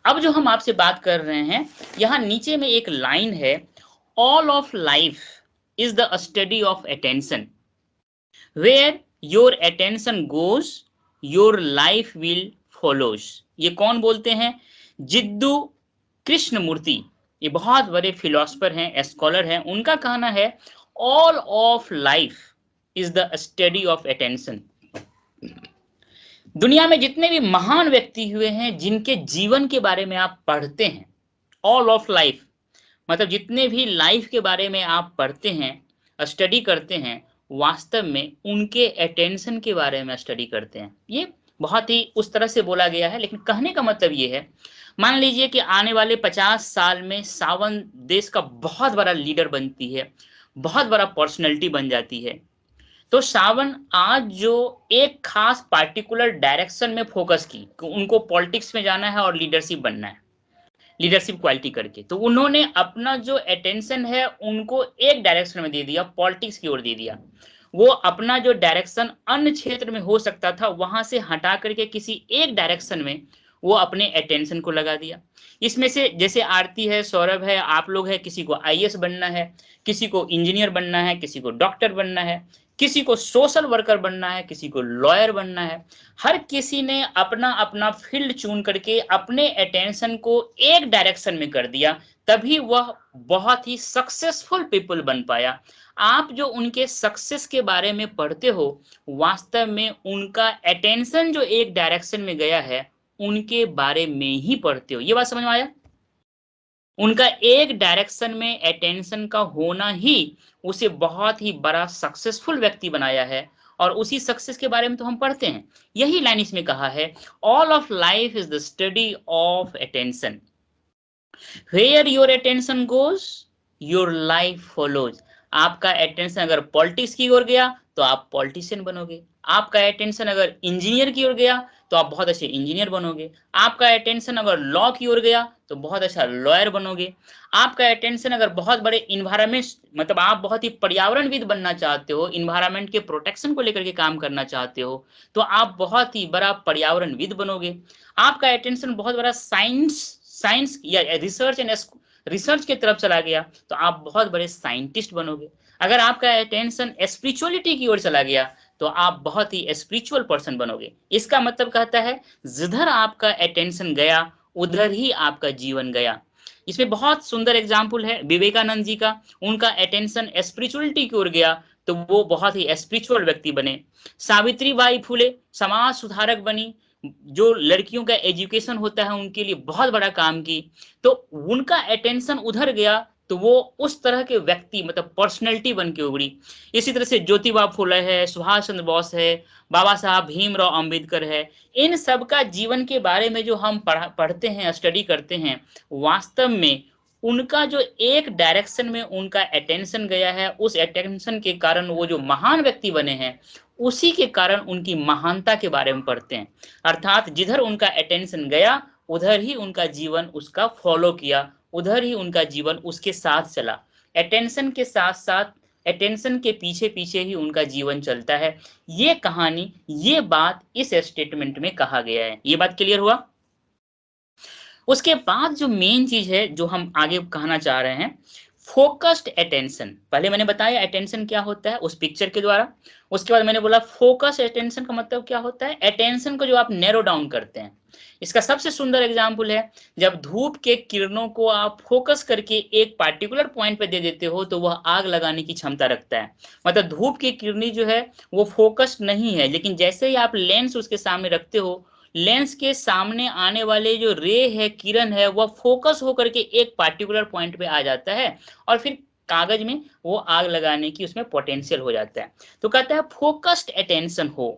अब जो हम आपसे बात कर रहे हैं, यहाँ नीचे में एक लाइन है, all of life is the study of attention, where your attention goes your life will follows. ये कौन बोलते हैं? जिद्दू कृष्णमूर्ति। ये बहुत बड़े फिलोसफर हैं, स्कॉलर हैं। उनका कहना है all of life is the study of attention. दुनिया में जितने भी महान व्यक्ति हुए हैं, जिनके जीवन के बारे में आप पढ़ते हैं, ऑल ऑफ लाइफ मतलब जितने भी लाइफ के बारे में आप पढ़ते हैं, स्टडी करते हैं, वास्तव में उनके अटेंशन के बारे में स्टडी करते हैं। ये बहुत ही उस तरह से बोला गया है, लेकिन कहने का मतलब ये है, मान लीजिए कि आने वाले 50 साल में सावन देश का बहुत बड़ा लीडर बनती है, बहुत बड़ा पर्सनैलिटी बन जाती है, तो सावन आज जो एक खास पार्टिकुलर डायरेक्शन में फोकस की, उनको पॉलिटिक्स में जाना है और लीडरशिप बनना है, लीडरशिप क्वालिटी करके, तो उन्होंने अपना जो अटेंशन है उनको एक डायरेक्शन में दे दिया, पॉलिटिक्स की ओर दे दिया। वो अपना जो डायरेक्शन अन्य क्षेत्र में हो सकता था, वहां से हटा करके किसी एक डायरेक्शन में वो अपने अटेंशन को लगा दिया। इसमें से जैसे आरती है, सौरभ है, आप लोग है, किसी को आईएएस बनना है, किसी को इंजीनियर बनना है, किसी को डॉक्टर बनना है, किसी को सोशल वर्कर बनना है, किसी को लॉयर बनना है। हर किसी ने अपना अपना फील्ड चुन करके अपने अटेंशन को एक डायरेक्शन में कर दिया, तभी वह बहुत ही सक्सेसफुल पीपल बन पाया। आप जो उनके सक्सेस के बारे में पढ़ते हो, वास्तव में उनका अटेंशन जो एक डायरेक्शन में गया है, उनके बारे में ही पढ़ते हो। ये बात समझ में आया? उनका एक डायरेक्शन में अटेंशन का होना ही उसे बहुत ही बड़ा सक्सेसफुल व्यक्ति बनाया है, और उसी सक्सेस के बारे में तो हम पढ़ते हैं। यही लाइन इसमें कहा है, all of life is the study of attention, where your attention goes your life follows. आपका अटेंशन अगर पॉलिटिक्स की ओर गया तो आप पॉलिटिशियन बनोगे, आपका अटेंशन अगर इंजीनियर की ओर गया तो आप बहुत अच्छे इंजीनियर बनोगे, आपका अटेंशन अगर लॉ की ओर गया तो बहुत अच्छा लॉयर बनोगे, आपका अटेंशन अगर बहुत बड़े इन्वायरमेंट मतलब आप बहुत ही पर्यावरणविद बनना चाहते हो, इन्वायरमेंट के प्रोटेक्शन को लेकर के काम करना चाहते हो, तो आप बहुत ही बड़ा पर्यावरणविद बनोगे। आपका अटेंशन बहुत बड़ा साइंस साइंस या रिसर्च की तरफ चला गया तो आप बहुत बड़े साइंटिस्ट बनोगे। अगर आपका अटेंशन स्पिरिचुअलिटी की ओर चला गया तो आप बहुत ही स्पिरिचुअल पर्सन बनोगे। इसका मतलब कहता है, जिधर आपका अटेंशन गया उधर ही आपका जीवन गया। इसमें बहुत सुंदर एग्जाम्पल है विवेकानंद जी का। उनका अटेंशन स्पिरिचुअलिटी की ओर गया तो वो बहुत ही स्पिरिचुअल व्यक्ति बने। सावित्री बाई फुले समाज सुधारक बनी, जो लड़कियों का एजुकेशन होता है उनके लिए बहुत बड़ा काम की, तो उनका अटेंशन उधर गया तो वो उस तरह के व्यक्ति मतलब पर्सनैलिटी बन के उभरी। इसी तरह से ज्योतिबा फुले है, सुभाष चंद्र बोस है, बाबा साहब भीमराव अंबेडकर है। इन सब का जीवन के बारे में जो हम पढ़ते हैं, स्टडी करते हैं, वास्तव में उनका जो एक डायरेक्शन में उनका अटेंशन गया है, उस अटेंशन के कारण वो जो महान व्यक्ति बने हैं, उसी के कारण उनकी महानता के बारे में पढ़ते हैं। अर्थात जिधर उनका अटेंशन गया उधर ही उनका जीवन उसका फॉलो किया, उधर ही उनका जीवन उसके साथ चला। अटेंशन के साथ साथ, अटेंशन के पीछे पीछे ही उनका जीवन चलता है। ये कहानी, ये बात इस स्टेटमेंट में कहा गया है। ये बात क्लियर हुआ? उसके बाद जो मेन चीज है जो हम आगे कहना चाह रहे हैं, फोकस्ड अटेंशन। पहले मैंने बताया अटेंशन क्या होता है उस पिक्चर के द्वारा, उसके बाद मैंने बोला फोकस अटेंशन का मतलब क्या होता है, अटेंशन को जो आप नैरो डाउन करते हैं। इसका सबसे सुंदर एग्जाम्पल है, जब धूप के किरणों को आप फोकस करके एक पार्टिकुलर पॉइंट पे दे देते हो तो वह आग लगाने की क्षमता रखता है। मतलब धूप की किरणी जो है वो फोकस्ड नहीं है, लेकिन जैसे ही आप लेंस उसके सामने रखते हो, लेंस के सामने आने वाले जो रे है, किरण है, वह फोकस होकर के एक पार्टिकुलर पॉइंट पे आ जाता है, और फिर कागज में वो आग लगाने की उसमें पोटेंशियल हो जाता है। तो कहता है फोकस्ड अटेंशन हो।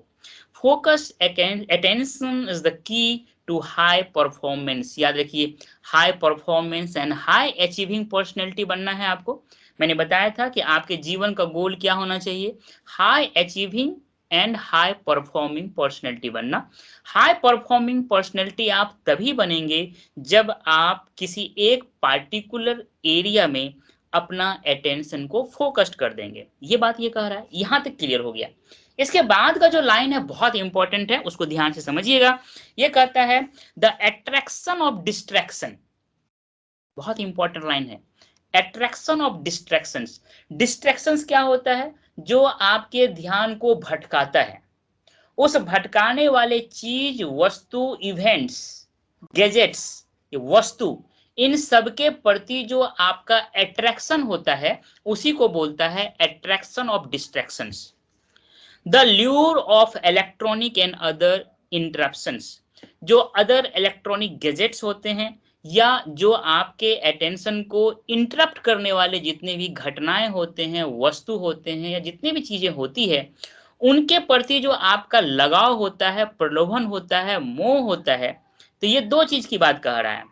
Focus attention is the key to high performance. याद रखिए, high performance and high achieving personality बनना है आपको। मैंने बताया था कि आपके जीवन का गोल क्या होना चाहिए, high achieving and high performing personality बनना। हाई परफॉर्मिंग पर्सनैलिटी आप तभी बनेंगे जब आप किसी एक पार्टिकुलर एरिया में अपना अटेंशन को फोकस्ड कर देंगे। ये बात ये कह रहा है, यहां तक क्लियर हो गया। इसके बाद का जो लाइन है बहुत इंपॉर्टेंट है, उसको ध्यान से समझिएगा। ये कहता है द अट्रैक्शन ऑफ डिस्ट्रैक्शन, बहुत इंपॉर्टेंट लाइन है। अट्रैक्शन ऑफ डिस्ट्रैक्शंस, डिस्ट्रैक्शंस क्या होता है? जो आपके ध्यान को भटकाता है। उस भटकाने वाले चीज, वस्तु, इवेंट्स, गैजेट्स, ये वस्तु, इन सब के प्रति जो आपका अट्रैक्शन होता है, उसी को बोलता है attraction of distractions. The lure of electronic and other interruptions, जो अदर इलेक्ट्रॉनिक गैजेट्स होते हैं या जो आपके अटेंशन को इंटरप्ट करने वाले जितने भी घटनाएं होते हैं, वस्तु होते हैं, या जितनी भी चीजें होती है, उनके प्रति जो आपका लगाव होता है, प्रलोभन होता है, मोह होता है, तो ये दो चीज की बात कह रहा है।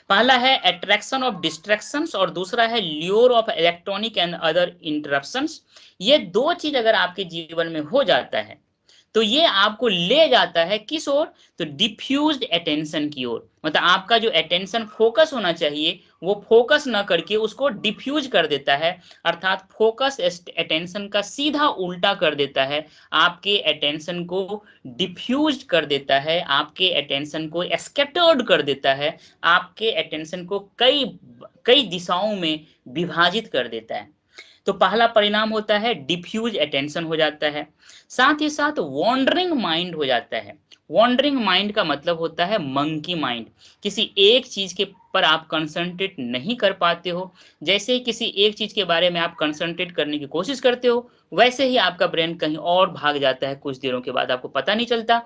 पहला है अट्रैक्शन ऑफ डिस्ट्रैक्शंस और दूसरा है lure of electronic and other interruptions. ये दो चीज अगर आपके जीवन में हो जाता है तो ये आपको ले जाता है किस ओर? तो डिफ्यूज्ड अटेंशन की ओर। मतलब आपका जो अटेंशन फोकस होना चाहिए वो फोकस ना करके उसको डिफ्यूज कर देता है, अर्थात फोकस अटेंशन का सीधा उल्टा कर देता है, आपके अटेंशन को डिफ्यूज कर देता है, आपके अटेंशन को स्कैटर्ड कर देता है, आपके अटेंशन को कई कई दिशाओं में विभाजित कर देता है। तो पहला परिणाम होता है डिफ्यूज अटेंशन हो जाता है, साथ ही साथ वॉन्डरिंग माइंड हो जाता है। वॉन्डरिंग माइंड का मतलब होता है मंकी माइंड। किसी एक चीज के पर आप कंसंट्रेट नहीं कर पाते हो। जैसे ही किसी एक चीज के बारे में आप कंसंट्रेट करने की कोशिश करते हो, वैसे ही आपका ब्रेन कहीं और भाग जाता है। कुछ देरों के बाद आपको पता नहीं चलता।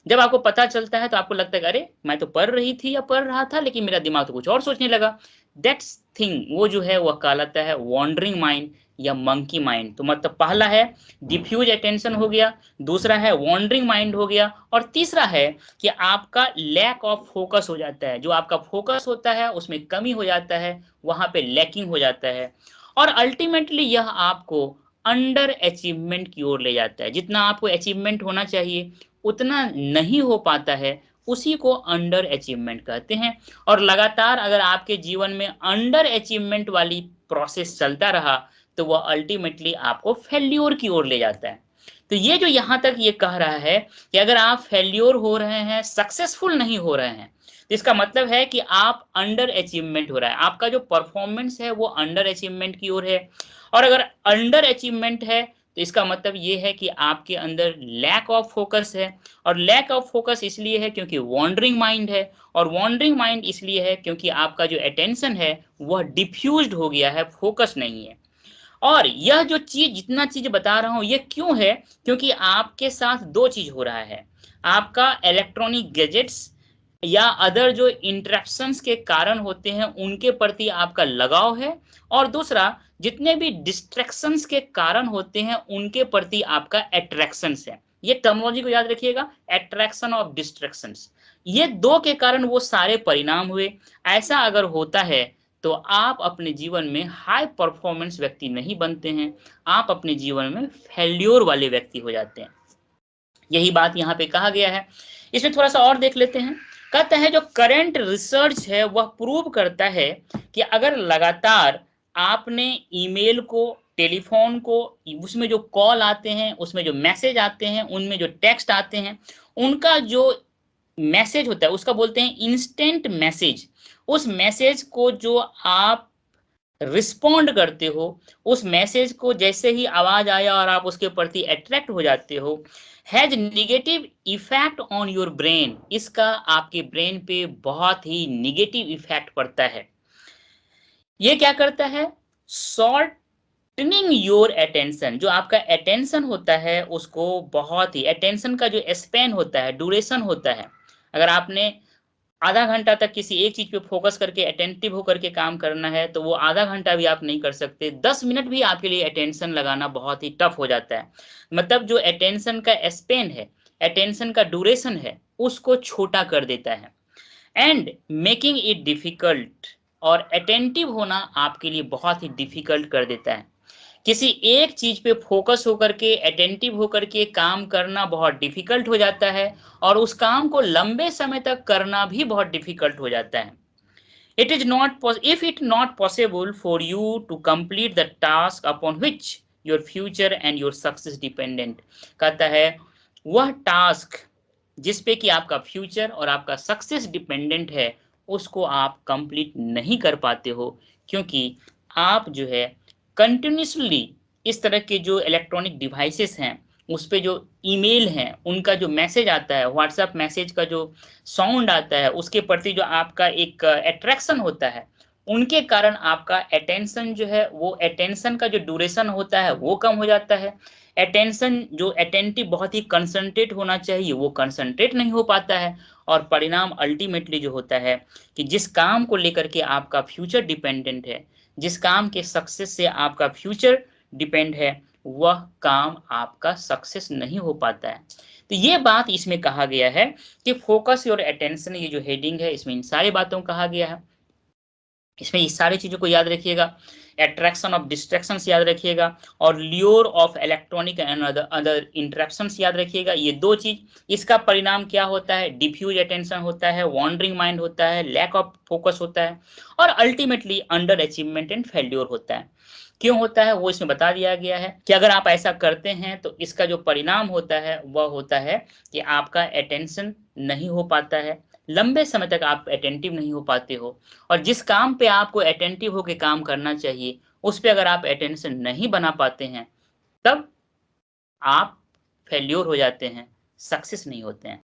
जब आपको पता चलता है तो आपको लगता है अरे मैं तो पढ़ रही थी या पढ़ रहा था, लेकिन मेरा दिमाग तो कुछ और सोचने लगा। दैट्स थिंग, वो जो है वह कहलाता है वॉन्डरिंग माइंड या मंकी माइंड। तो मतलब पहला है डिफ्यूज अटेंशन हो गया, दूसरा है वॉन्डरिंग माइंड हो गया, और तीसरा है कि आपका लैक ऑफ फोकस हो जाता है। जो आपका फोकस होता है उसमें कमी हो जाता है, वहां पे लैकिंग हो जाता है, और अल्टीमेटली यह आपको अंडर अचीवमेंट की ओर ले जाता है। जितना आपको अचीवमेंट होना चाहिए उतना नहीं हो पाता है, उसी को अंडर अचीवमेंट कहते हैं। और लगातार अगर आपके जीवन में अंडर अचीवमेंट वाली प्रोसेस चलता रहा तो वह अल्टीमेटली आपको फेल्योर की ओर ले जाता है। तो ये जो यहां तक ये कह रहा है कि अगर आप फेल्योर हो रहे हैं, सक्सेसफुल नहीं हो रहे हैं, तो इसका मतलब है कि आप अंडर अचीवमेंट हो रहा है, आपका जो परफॉर्मेंस है वो अंडर अचीवमेंट की ओर है। और अगर अंडर अचीवमेंट है तो इसका मतलब ये है कि आपके अंदर लैक ऑफ फोकस है। और लैक ऑफ फोकस इसलिए है क्योंकि वॉन्डरिंग माइंड है, और वॉन्डरिंग माइंड इसलिए है क्योंकि आपका जो अटेंशन है वह डिफ्यूज्ड हो गया है, फोकस नहीं है। और यह जो चीज, जितना चीज बता रहा हूं, ये क्यों है? क्योंकि आपके साथ दो चीज हो रहा है। आपका इलेक्ट्रॉनिक गैजेट्स या अदर जो इंटरेक्शंस के कारण होते हैं उनके प्रति आपका लगाव है, और दूसरा जितने भी डिस्ट्रैक्शंस के कारण होते हैं उनके प्रति आपका अट्रैक्शंस है। ये टर्मिनोलॉजी को याद रखिएगा, अट्रैक्शन ऑफ डिस्ट्रैक्शंस। ये दो के कारण वो सारे परिणाम हुए। ऐसा अगर होता है तो आप अपने जीवन में हाई परफॉर्मेंस व्यक्ति नहीं बनते हैं, आप अपने जीवन में फेल्योर वाले व्यक्ति हो जाते हैं। यही बात यहाँ पे कहा गया है। इसमें थोड़ा सा और देख लेते हैं। कहते हैं जो करंट रिसर्च है वह प्रूव करता है कि अगर लगातार आपने ईमेल को, टेलीफोन को, उसमें जो कॉल आते हैं, उसमें जो मैसेज आते हैं, उनमें जो टेक्स्ट आते हैं, उनका जो मैसेज होता है उसका बोलते हैं इंस्टेंट मैसेज। उस मैसेज को जो आप रिस्पॉन्ड करते हो, उस मैसेज को जैसे ही आवाज आया और आप उसके प्रति अट्रैक्ट हो जाते हो, has negative effect on your brain. इसका आपके ब्रेन पे बहुत ही निगेटिव इफेक्ट पड़ता है। ये क्या करता है? Shortening your attention. जो आपका अटेंशन होता है उसको बहुत ही, अटेंशन का जो स्पैन होता है, ड्यूरेशन होता है, अगर आपने आधा घंटा तक किसी एक चीज पे फोकस करके अटेंटिव होकर के काम करना है तो वो आधा घंटा भी आप नहीं कर सकते, 10 मिनट भी आपके लिए अटेंशन लगाना बहुत ही टफ हो जाता है। मतलब जो अटेंशन का स्पेन है, अटेंशन का ड्यूरेशन है, उसको छोटा कर देता है, एंड मेकिंग इट डिफिकल्ट। और अटेंटिव होना आपके लिए बहुत ही डिफिकल्ट कर देता है। किसी एक चीज पे फोकस होकर के, अटेंटिव होकर के काम करना बहुत डिफिकल्ट हो जाता है, और उस काम को लंबे समय तक करना भी बहुत डिफिकल्ट हो जाता है। If it not possible for you to complete the task upon which your future and your success dependent. कहता है वह टास्क जिस पे कि आपका फ्यूचर और आपका सक्सेस डिपेंडेंट है, उसको आप कंप्लीट नहीं कर पाते हो, क्योंकि आप जो है कंटिन्यूअसली इस तरह के जो इलेक्ट्रॉनिक डिवाइसेस हैं, उस पे जो ईमेल हैं, उनका जो मैसेज आता है, व्हाट्सएप मैसेज का जो साउंड आता है, उसके प्रति जो आपका एक अट्रैक्शन होता है, उनके कारण आपका अटेंशन जो है, वो अटेंशन का जो ड्यूरेशन होता है, वो कम हो जाता है। अटेंशन जो अटेंटिव बहुत ही कंसंट्रेट होना चाहिए, वो कंसंट्रेट नहीं हो पाता है, और परिणाम अल्टीमेटली जो होता है कि जिस काम को लेकर के आपका फ्यूचर डिपेंडेंट है, जिस काम के सक्सेस से आपका फ्यूचर डिपेंड है, वह काम आपका सक्सेस नहीं हो पाता है। तो ये बात इसमें कहा गया है कि फोकस योर अटेंशन, ये जो हेडिंग है, इसमें इन सारी बातों को कहा गया है। इसमें इस सारी चीज़ों को याद रखिएगा, अट्रैक्शन ऑफ डिस्ट्रैक्शंस याद रखिएगा, और lure of electronic and other interruptions याद रखिएगा। ये 2 चीज़, इसका परिणाम क्या होता है? डिफ्यूज अटेंशन होता है, वॉन्डरिंग माइंड होता है, लैक ऑफ फोकस होता है, और ultimately under achievement and failure होता है। क्यों होता है वो इसमें बता दिया गया है कि अगर आप ऐसा करते हैं तो इसका जो परिणाम होता है वह होता है कि आपका अटेंशन नहीं हो पाता है, लंबे समय तक आप अटेंटिव नहीं हो पाते हो, और जिस काम पे आपको अटेंटिव होके काम करना चाहिए, उस पे अगर आप अटेंशन नहीं बना पाते हैं, तब आप फेल्योर हो जाते हैं, सक्सेस नहीं होते हैं।